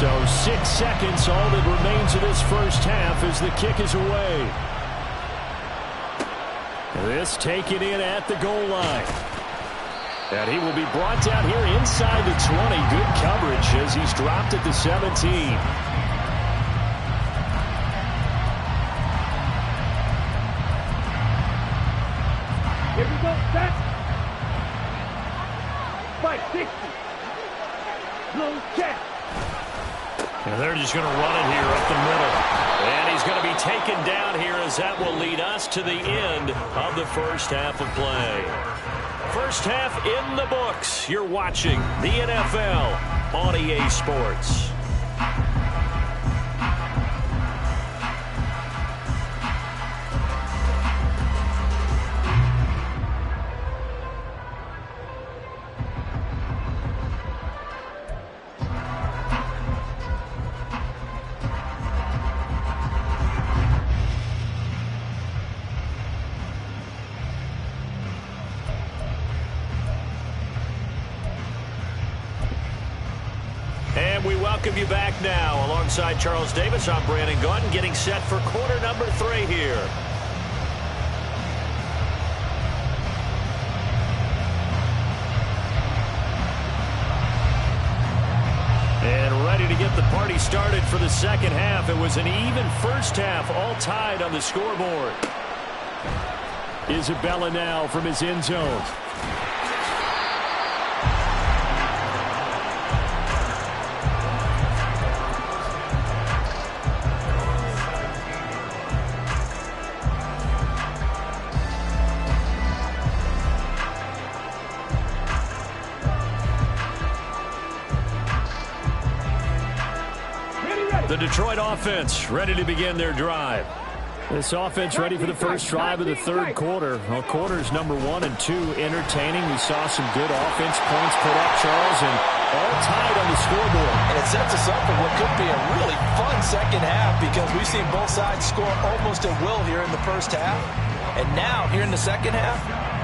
So 6 seconds, all that remains of this first half as the kick is away. This taken in at the goal line. And he will be brought down here inside the 20. Good coverage as he's dropped at the 17. Here we go, set. Fight 60. Low check. And they're just going to run it here up the middle. And he's going to be taken down here as that will lead us to the end of the first half of play. First half in the books. You're watching the NFL on EA Sports. We welcome you back now. Alongside Charles Davis, I'm Brandon Gaudin, getting set for quarter number 3 here. And ready to get the party started for the second half. It was an even first half, all tied on the scoreboard. Isabella now from his end zone. The Detroit offense ready to begin their drive. This offense ready for the first drive of the third quarter. Well, quarters number 1 and 2 entertaining. We saw some good offense points put up, Charles, and all tied on the scoreboard. And it sets us up for what could be a really fun second half because we've seen both sides score almost at will here in the first half. And now, here in the second half,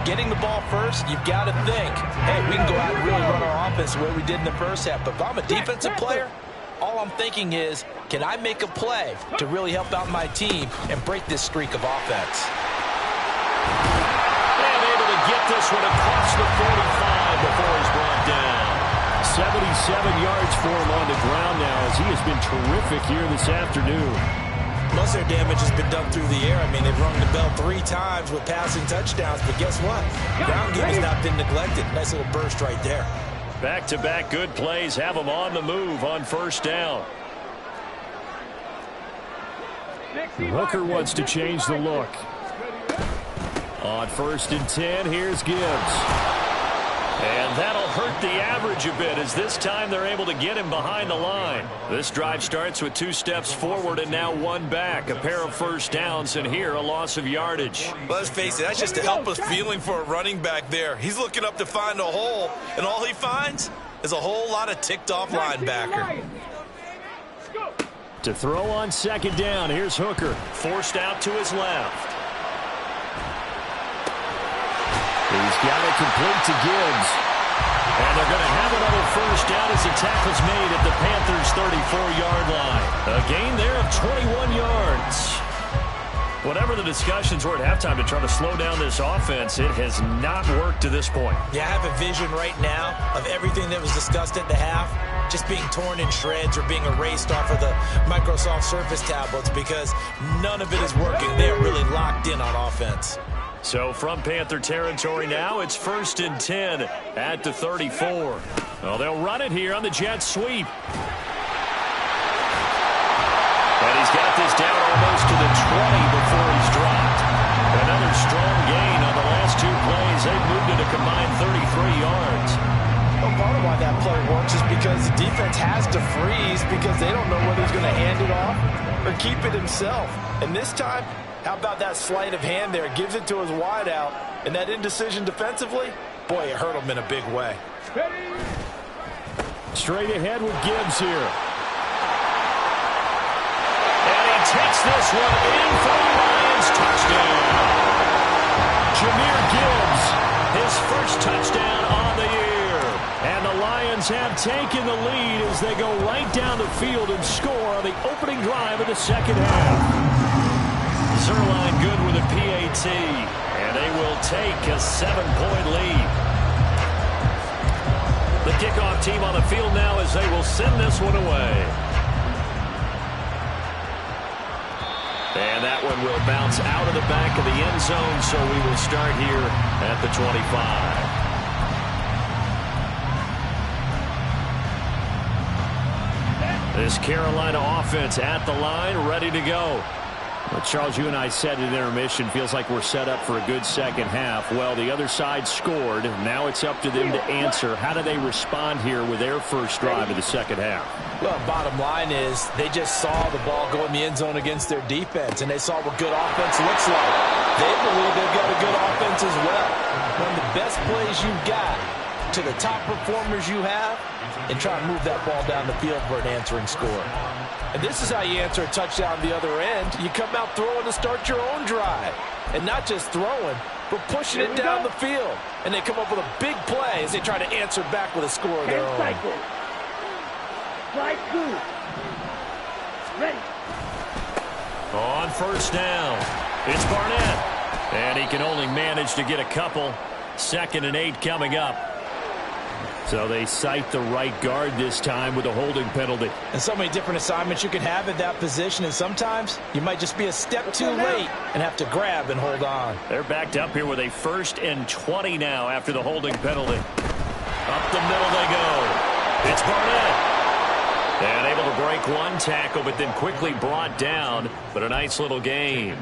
getting the ball first, you've got to think, hey, we can go out and really run our offense the way we did in the first half. But if I'm a defensive player, all I'm thinking is, can I make a play to really help out my team and break this streak of offense? And able to get this one across the 45 before he's brought down. 77 yards for him on the ground now as he has been terrific here this afternoon. Most of their damage has been done through the air. I mean, they've rung the bell 3 times with passing touchdowns, but guess what? Ground game has not been neglected. Nice little burst right there. Back-to-back good plays have him on the move on first down. Hooker wants to change the look. On 1st and 10, here's Gibbs. And that'll hurt the average a bit as this time they're able to get him behind the line. This drive starts with 2 steps forward and now 1 back. A pair of first downs and here a loss of yardage. Let's face it, that's just a helpless feeling for a running back there. He's looking up to find a hole, and all he finds is a whole lot of ticked-off linebacker. To throw on 2nd down, here's Hooker. Forced out to his left. He's got it complete to Gibbs. And they're going to have another first down as the tackle's made at the Panthers' 34-yard line. A gain there of 21 yards. Whatever the discussions were at halftime to try to slow down this offense, it has not worked to this point. Yeah, I have a vision right now of everything that was discussed at the half just being torn in shreds or being erased off of the Microsoft Surface tablets because none of it is working. They are really locked in on offense. So from Panther territory now, it's 1st and 10 at the 34. Well, they'll run it here on the jet sweep. And he's got this down almost to the 20 before he's dropped. Another strong gain on the last 2 plays. They've moved it a combined 33 yards. Well, part of why that play works is because the defense has to freeze because they don't know whether he's going to hand it off or keep it himself. And this time, how about that sleight of hand there? Gives it to his wideout. And that indecision defensively, boy, it hurt him in a big way. Straight ahead with Gibbs here. And he takes this one in for the Lions touchdown. Jahmyr Gibbs, his first touchdown on the year. And the Lions Lions have taken the lead as they go right down the field and score on the opening drive of the second half. Zerline good with a PAT, and they will take a 7-point lead. The kickoff team on the field now as they will send this one away. And that one will bounce out of the back of the end zone, so we will start here at the 25. This Carolina offense at the line, ready to go. Well, Charles, you and I said at intermission, feels like we're set up for a good second half. Well, the other side scored. Now it's up to them to answer. How do they respond here with their first drive of the second half? Well, bottom line is they just saw the ball go in the end zone against their defense, and they saw what good offense looks like. They believe they've got a good offense as well. One of the best plays you've got to the top performers you have, and try and move that ball down the field for an answering score. And this is how you answer a touchdown the other end. You come out throwing to start your own drive. And not just throwing, but pushing it down the field. And they come up with a big play as they try to answer back with a score of their own. Strike two. Ready. On first down, it's Barnett. And he can only manage to get a couple. 2nd and 8 coming up. So they cite the right guard this time with a holding penalty. And so many different assignments you can have at that position, and sometimes you might just be a step too late and have to grab and hold on. They're backed up here with a 1st and 20 now after the holding penalty. Up the middle they go. It's Barnett. And able to break one tackle, but then quickly brought down. But a nice little gain.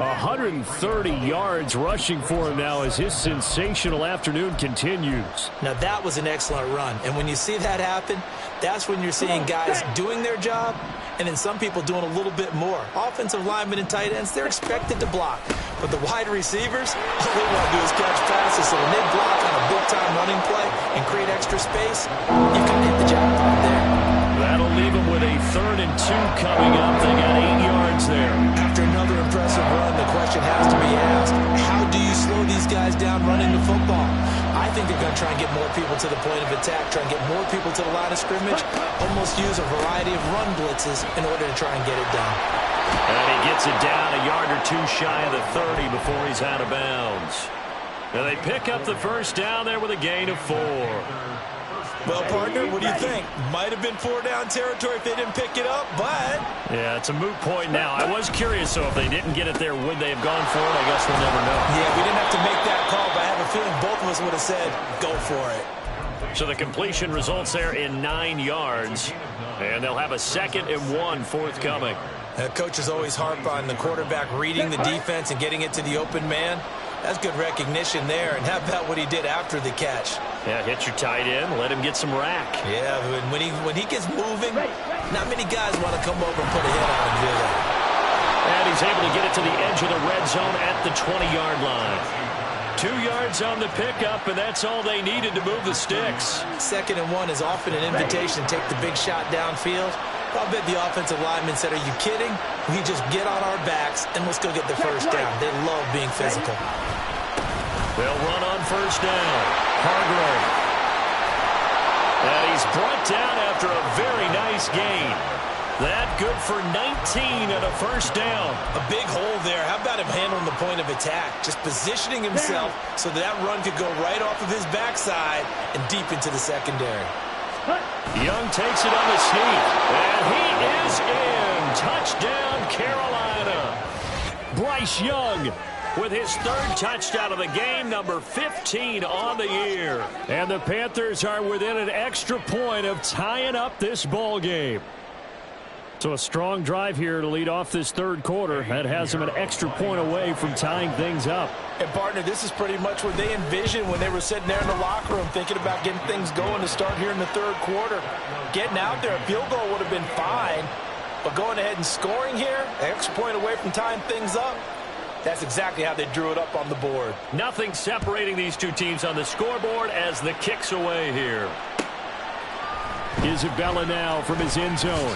130 yards rushing for him now as his sensational afternoon continues. Now that was an excellent run. And when you see that happen, that's when you're seeing guys doing their job and then some people doing a little bit more. Offensive linemen and tight ends, they're expected to block. But the wide receivers, all they want to do is catch passes. So when they block on a big-time running play and create extra space, you can hit the jackpot there. That'll leave them with a 3rd and 2 coming up. They got 8 yards there. After another impressive run, the question has to be asked, how do you slow these guys down running the football? I think they're going to try and get more people to the point of attack, try and get more people to the line of scrimmage, almost use a variety of run blitzes in order to try and get it done. And he gets it down a yard or 2 shy of the 30 before he's out of bounds. And they pick up the first down there with a gain of 4. Well, partner, what do you think? Might have been 4-down territory if they didn't pick it up, but... Yeah, it's a moot point now. I was curious, so if they didn't get it there, would they have gone for it? I guess we'll never know. Yeah, we didn't have to make that call, but I have a feeling both of us would have said, go for it. So the completion results there in 9 yards, and they'll have a 2nd and 1 forthcoming. Coaches always harp on the quarterback reading the defense and getting it to the open man. That's good recognition there, and how about what he did after the catch? Yeah, hit your tight end, let him get some rack. Yeah, when he gets moving, not many guys want to come over and put a hit on him, do they? And he's able to get it to the edge of the red zone at the 20-yard line. 2 yards on the pickup, and that's all they needed to move the sticks. 2nd and 1 is often an invitation to take the big shot downfield. I'll bet the offensive lineman said, are you kidding? We just get on our backs and let's go get the first down. They love being physical. They'll run on first down. Hargrove. And he's brought down after a very nice gain. That good for 19 and a first down. A big hole there. How about him handling the point of attack? Just positioning himself so that run could go right off of his backside and deep into the secondary. Young takes it on the sneak, and he is in. Touchdown, Carolina. Bryce Young with his 3rd touchdown of the game, number 15 on the year. And the Panthers are within an extra point of tying up this ball game. So a strong drive here to lead off this 3rd quarter. That has them an extra point away from tying things up. And, partner, this is pretty much what they envisioned when they were sitting there in the locker room thinking about getting things going to start here in the 3rd quarter. Getting out there, a field goal would have been fine. But going ahead and scoring here, an extra point away from tying things up, that's exactly how they drew it up on the board. Nothing separating these two teams on the scoreboard as the kick's away here. Isabella now from his end zone.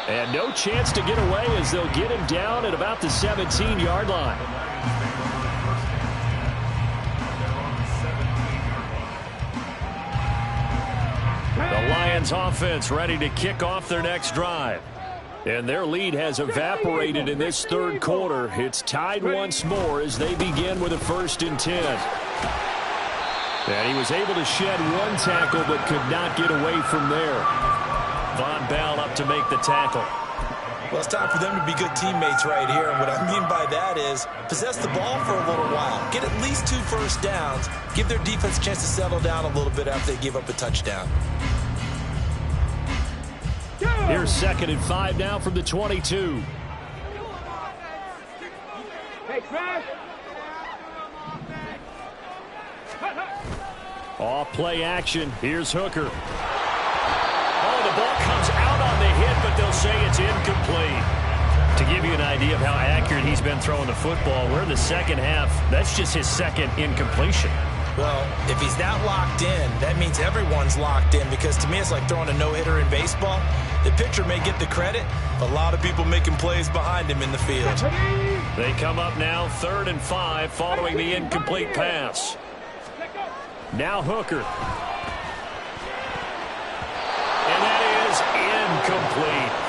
And no chance to get away as they'll get him down at about the 17-yard line. Lions offense ready to kick off their next drive. And their lead has evaporated in this third quarter. It's tied once more as they begin with a 1st and 10. And he was able to shed one tackle but could not get away from there. Von Bell up to make the tackle. Well, it's time for them to be good teammates right here. And what I mean by that is possess the ball for a little while. Get at least 2 first downs. Give their defense a chance to settle down a little bit after they give up a touchdown. Here's 2nd and 5 now from the 22. Hey, Trash. Off play action. Here's Hooker. Oh, the ball comes out on the hit, but they'll say it's incomplete. To give you an idea of how accurate he's been throwing the football, we're in the second half. That's just his 2nd incompletion. Well, if he's that locked in, that means everyone's locked in, because to me it's like throwing a no-hitter in baseball. The pitcher may get the credit, but a lot of people making plays behind him in the field. They come up now 3rd and 5 following the incomplete pass. Now Hooker. And that is incomplete.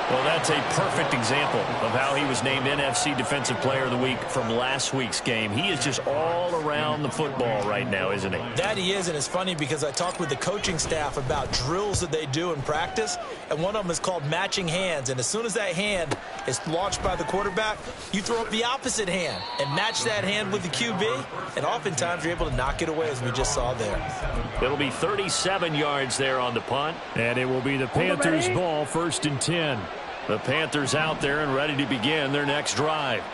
Well, that's a perfect example of how he was named NFC Defensive Player of the Week from last week's game. He is just all around the football right now, isn't he? That he is, and it's funny because I talked with the coaching staff about drills that they do in practice, and one of them is called matching hands. And as soon as that hand is launched by the quarterback, you throw up the opposite hand and match that hand with the QB, and oftentimes you're able to knock it away, as we just saw there. It'll be 37 yards there on the punt, and it will be the Panthers' ball, 1st and 10. The Panthers out there and ready to begin their next drive.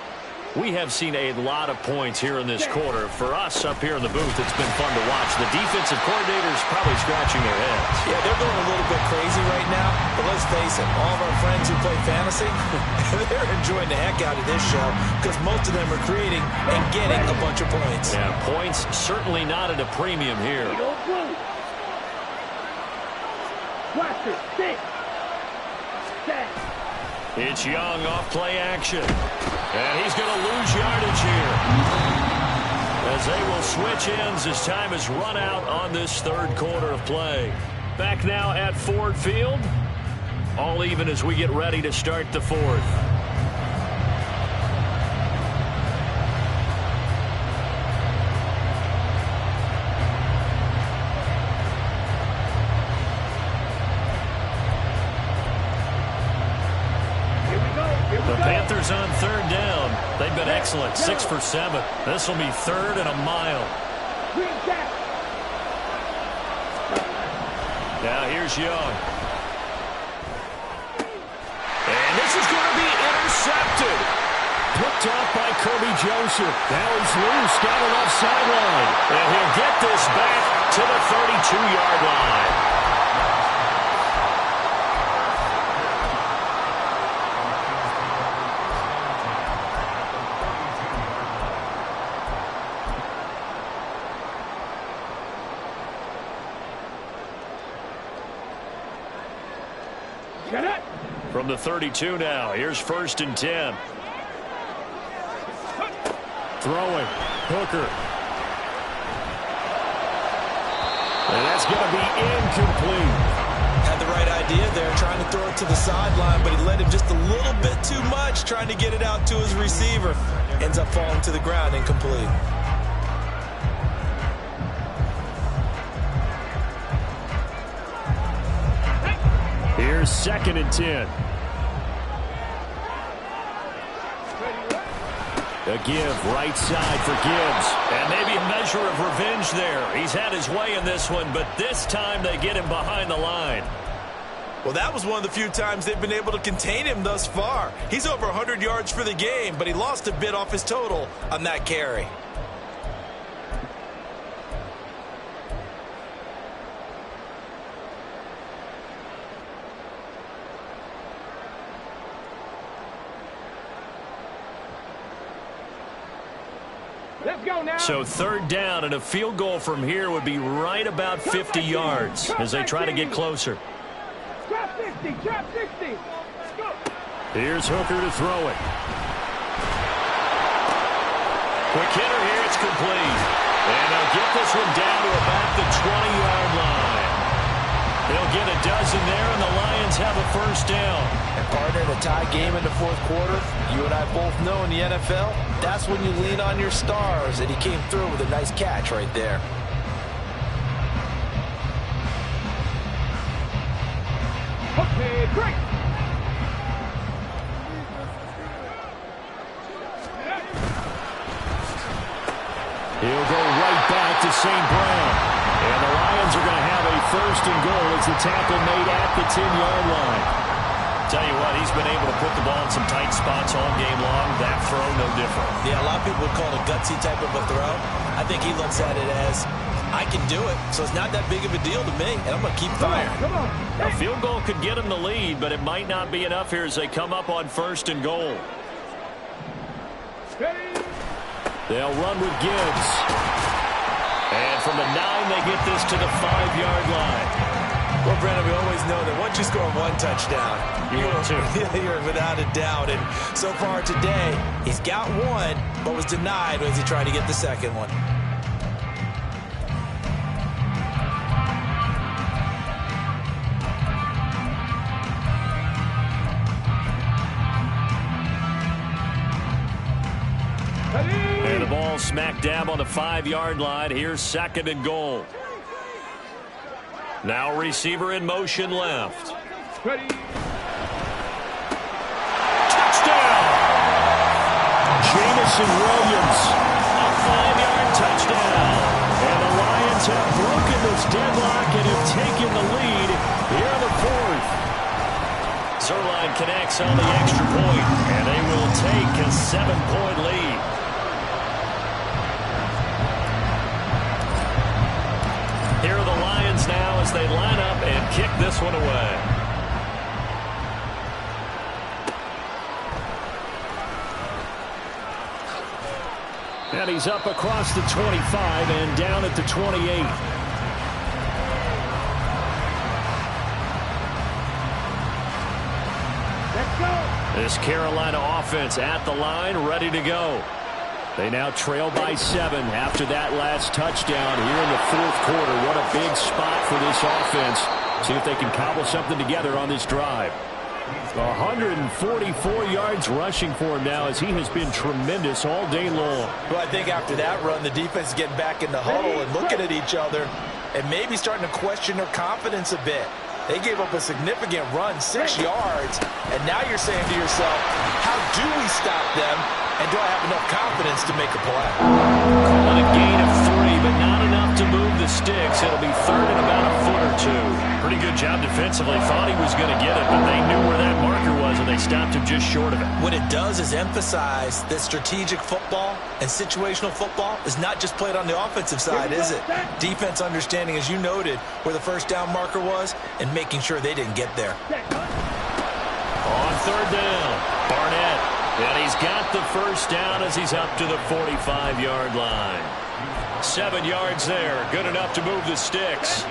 We have seen a lot of points here in this quarter. For us up here in the booth, it's been fun to watch. The defensive coordinators probably scratching their heads. Yeah, they're going a little bit crazy right now, but let's face it, all of our friends who play fantasy, they're enjoying the heck out of this show because most of them are creating and getting a bunch of points. Yeah, points certainly not at a premium here. It's Young off play action. And he's going to lose yardage here, as they will switch ends as time has run out on this third quarter of play. Back now at Ford Field. All even as we get ready to start the fourth. The Panthers on 3rd down. They've been excellent, 6 for 7. This will be 3rd and a mile. Now here's Young. And this is going to be intercepted. Picked off by Kirby Joseph. Now he's loose down the left sideline. And he'll get this back to the 32-yard line. From the 32 now, here's 1st and 10. Throwing, Hooker. And that's going to be incomplete. Had the right idea there, trying to throw it to the sideline, but he led him just a little bit too much, trying to get it out to his receiver. Ends up falling to the ground, incomplete. Here's 2nd and 10. A give, right side for Gibbs. And maybe a measure of revenge there. He's had his way in this one, but this time they get him behind the line. Well, that was one of the few times they've been able to contain him thus far. He's over 100 yards for the game, but he lost a bit off his total on that carry. Let's go now. So 3rd down, and a field goal from here would be right about 50 yards as they try to get closer. Drop 60, drop 60. Go. Here's Hooker to throw it. Quick hitter here, it's complete. And they'll get this one down to about the 20-yard line. They'll get a dozen there, and the Lions have a first down. And partner, in a tie game in the fourth quarter, you and I both know in the NFL, that's when you lean on your stars, and he came through with a nice catch right there. Okay, great. He'll go right back to St. Brown. And the Lions are going to have a first and goal as the tackle made at the 10-yard line. Tell you what, he's been able to put the ball in some tight spots all game long. That throw, no different. Yeah, a lot of people would call it a gutsy type of a throw. I think he looks at it as, I can do it, so it's not that big of a deal to me, and I'm going to keep firing. Come on. A field goal could get him the lead, but it might not be enough here as they come up on first and goal. They'll run with Gibbs. And from the 9, they get this to the 5-yard line. Well, Brandon, we always know that once you score one touchdown, you're without a doubt. And so far today, he's got one, but was denied as he tried to get the second one. And the ball smack dab on the 5-yard line. Here's second and goal. Now receiver in motion left. Ready. Touchdown! Jamison Williams. A 5-yard touchdown. And the Lions have broken this deadlock and have taken the lead here in the fourth. Zerline connects on the extra point, and they will take a 7-point lead. Here are the Lions now as they line up and kick this one away. And he's up across the 25 and down at the 28. Let's go. This Carolina offense at the line, ready to go. They now trail by 7 after that last touchdown here in the fourth quarter. What a big spot for this offense. See if they can cobble something together on this drive. 144 yards rushing for him now as he has been tremendous all day long. Well, I think after that run, the defense is getting back in the huddle and looking at each other and maybe starting to question their confidence a bit. They gave up a significant run, 6 yards, and now you're saying to yourself, how do we stop them, and do I have enough confidence to make a play? Calling a gain of 3, but not enough to move the sticks. It'll be third and about a foot or 2. Pretty good job defensively. Thought he was going to get it, but they knew where that marker was, and they stopped him just short of it. What it does is emphasize that strategic football and situational football is not just played on the offensive side, is it? Defense understanding, as you noted, where the first down marker was and making sure they didn't get there. On third down, Barnett. And he's got the first down as he's up to the 45-yard line. 7 yards there. Good enough to move the sticks.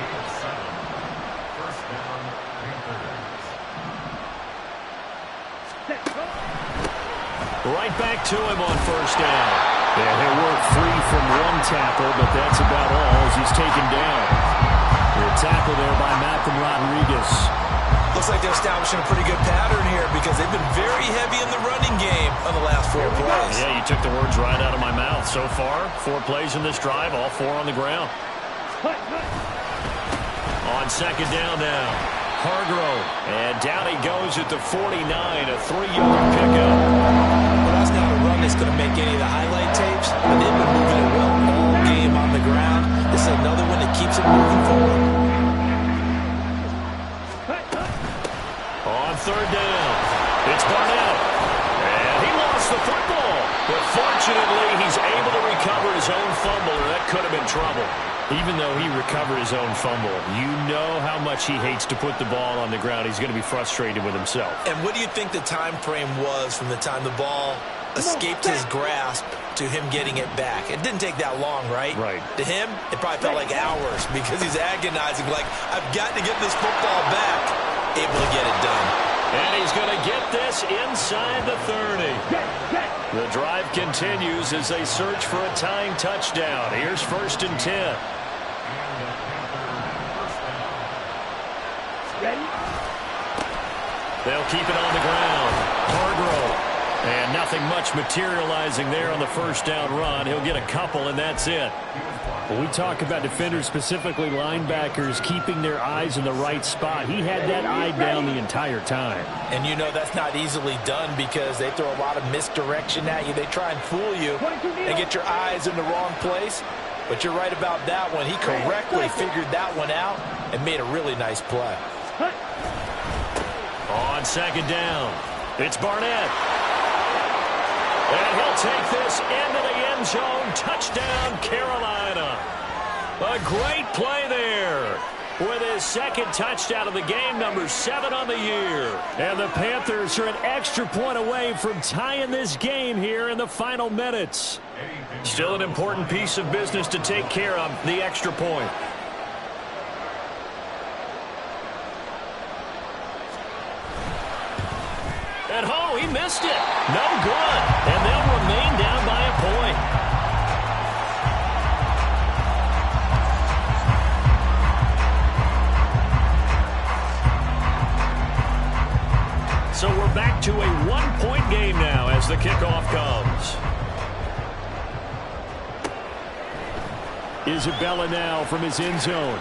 Right back to him on first down. And he'll work free from one tackle, but that's about all as he's taken down. The tackle there by Malcolm Rodriguez. Looks like they're establishing a pretty good pattern here because they've been very heavy in the running game on the last 4 plays. Yeah, you took the words right out of my mouth. So far, 4 plays in this drive, all 4 on the ground. On second down now, Hargrove. And down he goes at the 49, a 3-yard pickup. Well, that's not a run that's going to make any of the highlight tapes, but they've been moving it well all game on the ground. This is another one that keeps it moving forward. On third down, it's Barnett. And he lost the football. But fortunately, he's able to recover his own fumble, or that could have been trouble. Even though he recovered his own fumble, you know how much he hates to put the ball on the ground. He's going to be frustrated with himself. And what do you think the time frame was from the time the ball escaped his grasp to him getting it back? It didn't take that long, right? Right. To him, it probably felt like hours because he's agonizing, like, I've got to get this football back. Able to get it done. And he's going to get this inside the 30. The drive continues as they search for a tying touchdown. Here's first and 10. They'll keep it on the ground. Hargrove. And nothing much materializing there on the first down run. He'll get a couple, and that's it. When we talk about defenders, specifically linebackers, keeping their eyes in the right spot, he had that eye down the entire time. And you know that's not easily done because they throw a lot of misdirection at you. They try and fool you and get your eyes in the wrong place. But you're right about that one. He correctly figured that one out and made a really nice play. On second down, it's Barnett. And he'll take this into the end zone. Touchdown, Carolina. A great play there with his second touchdown of the game, number 7 on the year. And the Panthers are an extra point away from tying this game here in the final minutes. Still an important piece of business to take care of, the extra point. And oh, he missed it. No good. And they'll remain down by a point. So we're back to a one-point game now as the kickoff comes. Isabella now from his end zone.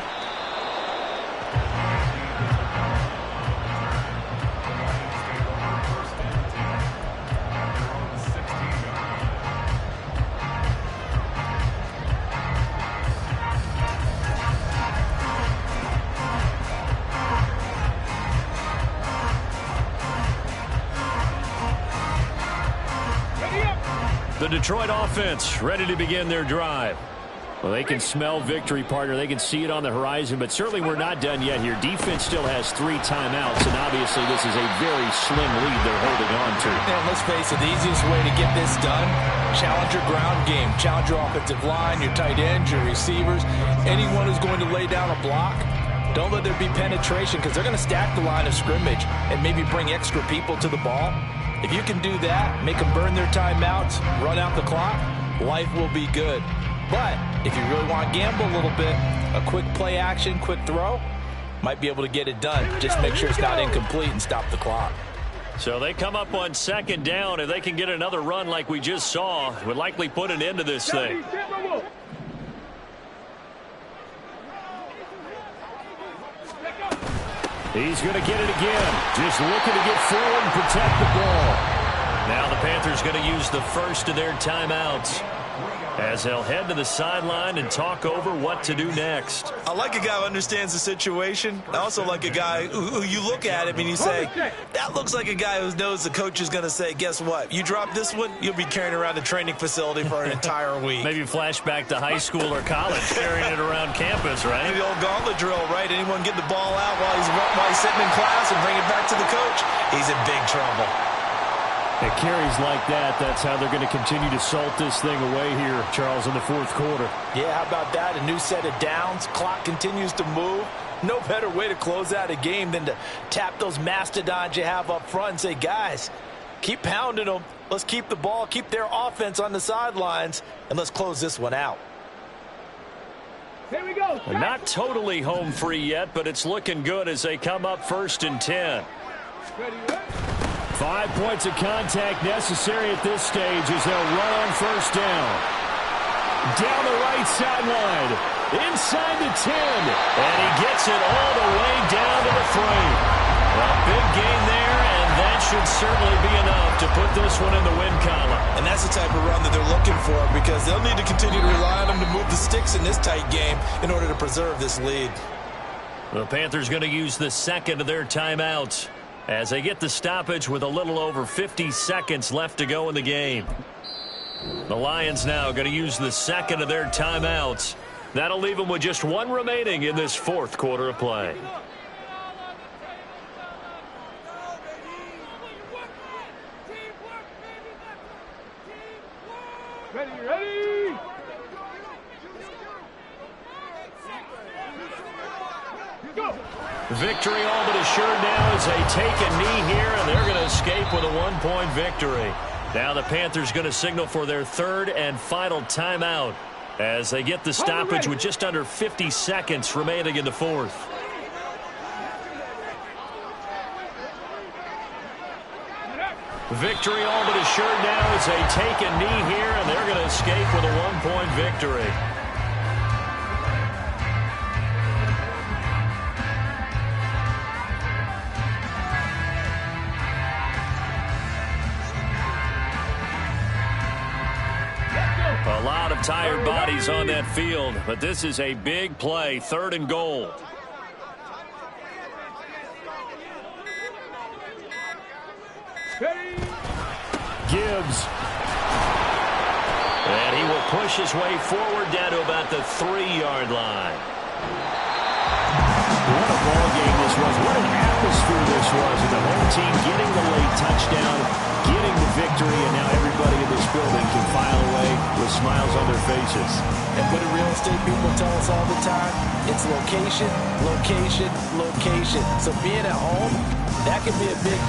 The Detroit offense ready to begin their drive. Well, they can smell victory, partner. They can see it on the horizon, but certainly we're not done yet here. Defense still has 3 timeouts, and obviously this is a very slim lead they're holding on to. And let's face it, the easiest way to get this done, challenge your ground game. Challenge your offensive line, your tight ends, your receivers, anyone who's going to lay down a block. Don't let there be penetration because they're going to stack the line of scrimmage and maybe bring extra people to the ball. If you can do that, make them burn their timeouts, run out the clock, life will be good. But if you really want to gamble a little bit, a quick play action, quick throw, might be able to get it done. Just make sure it's not incomplete and stop the clock. So they come up on second down. If they can get another run like we just saw, would likely put an end to this thing. He's going to get it again. Just looking to get forward and protect the ball. Now the Panthers going to use the first of their timeouts as they'll head to the sideline and talk over what to do next. I like a guy who understands the situation. I also like a guy who you look at him and you say, that looks like a guy who knows the coach is going to say, guess what? You drop this one, you'll be carrying around the training facility for an entire week. Maybe flashback to high school or college, carrying it around campus, right? The old gauntlet drill, right? Anyone get the ball out while he's sitting in class and bring it back to the coach? He's in big trouble. It carries like that. That's how they're going to continue to salt this thing away here, Charles, in the fourth quarter. Yeah, how about that? A new set of downs. Clock continues to move. No better way to close out a game than to tap those mastodons you have up front and say, guys, keep pounding them. Let's keep the ball, keep their offense on the sidelines, and let's close this one out. Here we go. Not totally home free yet, but it's looking good as they come up 1st and 10. Ready. 5 points of contact necessary at this stage as they'll run on first down. Down the right sideline. Inside the 10. And he gets it all the way down to the 3. A big gain there, and that should certainly be enough to put this one in the win column. And that's the type of run that they're looking for because they'll need to continue to rely on them to move the sticks in this tight game in order to preserve this lead. The Panthers going to use the second of their timeouts as they get the stoppage with a little over 50 seconds left to go in the game. The Lions now going to use the second of their timeouts. That'll leave them with just one remaining in this fourth quarter of play. Ready. Victory all but assured now as they take a knee here, and they're going to escape with a one-point victory. Now the Panthers going to signal for their third and final timeout as they get the stoppage with just under 50 seconds remaining in the fourth. Victory all but assured now as they take a knee here, and they're going to escape with a 1-point victory. A lot of tired bodies on that field, but this is a big play, 3rd and goal. Gibbs. And he will push his way forward down to about the 3-yard line. What a ball game this was. What an atmosphere this was. And the home team getting the late touchdown, getting the victory, and now everybody in this building can file away with smiles on their faces. And what do real estate people tell us all the time? It's location, location, location. So being at home, that can be a big deal.